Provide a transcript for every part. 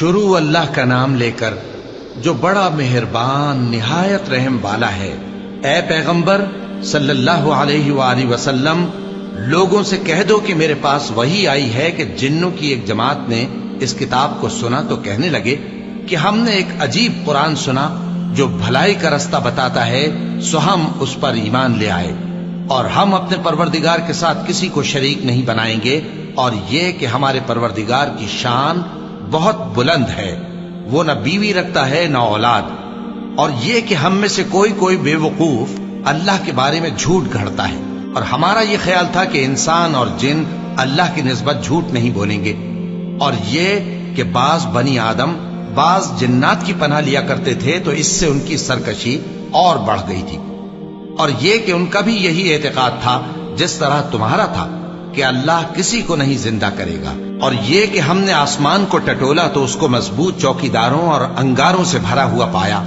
شروع اللہ کا نام لے کر جو بڑا مہربان نہایت رحم والا ہے۔ اے پیغمبر صلی اللہ علیہ وآلہ وسلم، لوگوں سے کہہ دو کہ میرے پاس وحی آئی ہے کہ جنوں کی ایک جماعت نے اس کتاب کو سنا تو کہنے لگے کہ ہم نے ایک عجیب قرآن سنا جو بھلائی کا رستہ بتاتا ہے، سو ہم اس پر ایمان لے آئے، اور ہم اپنے پروردگار کے ساتھ کسی کو شریک نہیں بنائیں گے، اور یہ کہ ہمارے پروردگار کی شان بہت بلند ہے، وہ نہ بیوی رکھتا ہے نہ اولاد، اور یہ کہ ہم میں سے کوئی بے وقوف اللہ کے بارے میں جھوٹ گھڑتا ہے، اور ہمارا یہ خیال تھا کہ انسان اور جن اللہ کی نسبت جھوٹ نہیں بولیں گے، اور یہ کہ بعض بنی آدم بعض جنات کی پناہ لیا کرتے تھے تو اس سے ان کی سرکشی اور بڑھ گئی تھی، اور یہ کہ ان کا بھی یہی اعتقاد تھا جس طرح تمہارا تھا کہ اللہ کسی کو نہیں زندہ کرے گا، اور یہ کہ ہم نے آسمان کو ٹٹولا تو اس کو مضبوط چوکیداروں اور انگاروں سے بھرا ہوا پایا،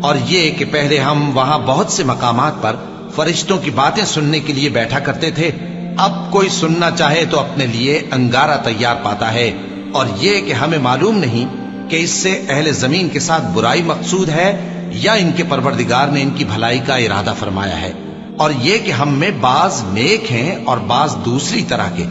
اور یہ کہ پہلے ہم وہاں بہت سے مقامات پر فرشتوں کی باتیں سننے کے لیے بیٹھا کرتے تھے، اب کوئی سننا چاہے تو اپنے لیے انگارہ تیار پاتا ہے، اور یہ کہ ہمیں معلوم نہیں کہ اس سے اہل زمین کے ساتھ برائی مقصود ہے یا ان کے پروردگار نے ان کی بھلائی کا ارادہ فرمایا ہے، اور یہ کہ ہم میں بعض نیک ہیں اور بعض دوسری طرح کے،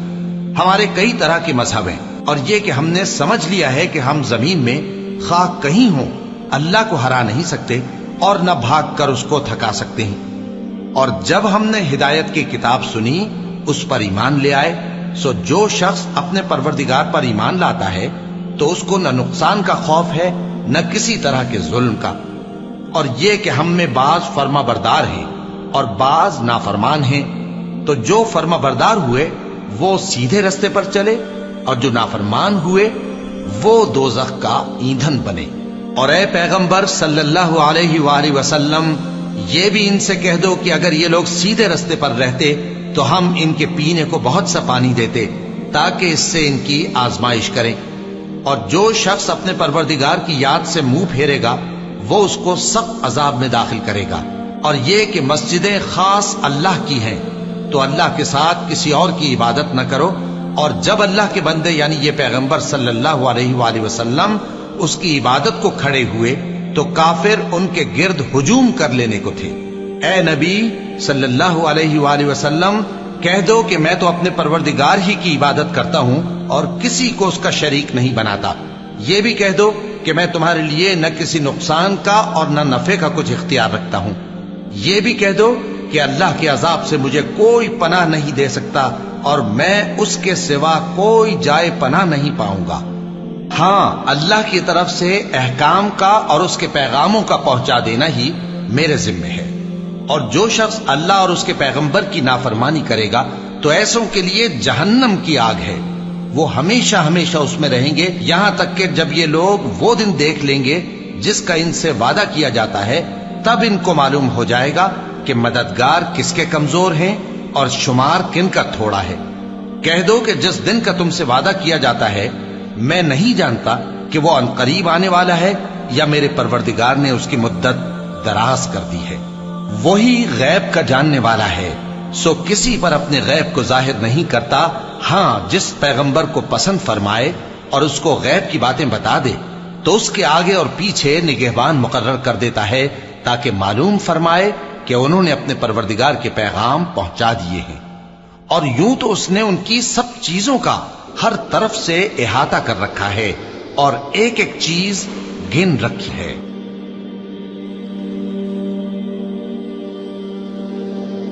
ہمارے کئی طرح کے مذہب ہیں، اور یہ کہ ہم نے سمجھ لیا ہے کہ ہم زمین میں خواہ کہیں ہوں اللہ کو ہرا نہیں سکتے اور نہ بھاگ کر اس کو تھکا سکتے ہیں، اور جب ہم نے ہدایت کی کتاب سنی اس پر ایمان لے آئے، سو جو شخص اپنے پروردگار پر ایمان لاتا ہے تو اس کو نہ نقصان کا خوف ہے نہ کسی طرح کے ظلم کا، اور یہ کہ ہم میں بعض فرما بردار ہیں اور بعض نافرمان ہیں، تو جو فرما بردار ہوئے وہ سیدھے رستے پر چلے، اور جو نافرمان ہوئے وہ دوزخ کا ایندھن بنے۔ اور اے پیغمبر صلی اللہ علیہ وآلہ وسلم، یہ بھی ان سے کہہ دو کہ اگر یہ لوگ سیدھے رستے پر رہتے تو ہم ان کے پینے کو بہت سا پانی دیتے تاکہ اس سے ان کی آزمائش کریں، اور جو شخص اپنے پروردگار کی یاد سے منہ پھیرے گا وہ اس کو سخت عذاب میں داخل کرے گا، اور یہ کہ مسجدیں خاص اللہ کی ہیں تو اللہ کے ساتھ کسی اور کی عبادت نہ کرو، اور جب اللہ کے بندے یعنی یہ پیغمبر صلی اللہ علیہ وآلہ وسلم اس کی عبادت کو کھڑے ہوئے تو کافر ان کے گرد ہجوم کر لینے کو تھے۔ اے نبی صلی اللہ علیہ وآلہ وسلم، کہہ دو کہ میں تو اپنے پروردگار ہی کی عبادت کرتا ہوں اور کسی کو اس کا شریک نہیں بناتا، یہ بھی کہہ دو کہ میں تمہارے لیے نہ کسی نقصان کا اور نہ نفع کا کچھ اختیار رکھتا ہوں، یہ بھی کہہ دو کہ اللہ کے عذاب سے مجھے کوئی پناہ نہیں دے سکتا اور میں اس کے سوا کوئی جائے پناہ نہیں پاؤں گا، ہاں اللہ کی طرف سے احکام کا اور اس کے پیغاموں کا پہنچا دینا ہی میرے ذمہ ہے، اور جو شخص اللہ اور اس کے پیغمبر کی نافرمانی کرے گا تو ایسوں کے لیے جہنم کی آگ ہے، وہ ہمیشہ ہمیشہ اس میں رہیں گے، یہاں تک کہ جب یہ لوگ وہ دن دیکھ لیں گے جس کا ان سے وعدہ کیا جاتا ہے، تب ان کو معلوم ہو جائے گا کہ مددگار کس کے کمزور ہیں اور شمار کن کا تھوڑا ہے۔ کہہ دو کہ جس دن کا تم سے وعدہ کیا جاتا ہے میں نہیں جانتا کہ وہ عنقریب آنے والا ہے یا میرے پروردگار نے اس کی مدت دراز کر دی ہے، وہی غیب کا جاننے والا ہے، سو کسی پر اپنے غیب کو ظاہر نہیں کرتا، ہاں جس پیغمبر کو پسند فرمائے اور اس کو غیب کی باتیں بتا دے تو اس کے آگے اور پیچھے نگہبان مقرر کر دیتا ہے تاکہ معلوم فرمائے کہ انہوں نے اپنے پروردگار کے پیغام پہنچا دیے ہیں، اور یوں تو اس نے ان کی سب چیزوں کا ہر طرف سے احاطہ کر رکھا ہے اور ایک ایک چیز گن رکھی ہے۔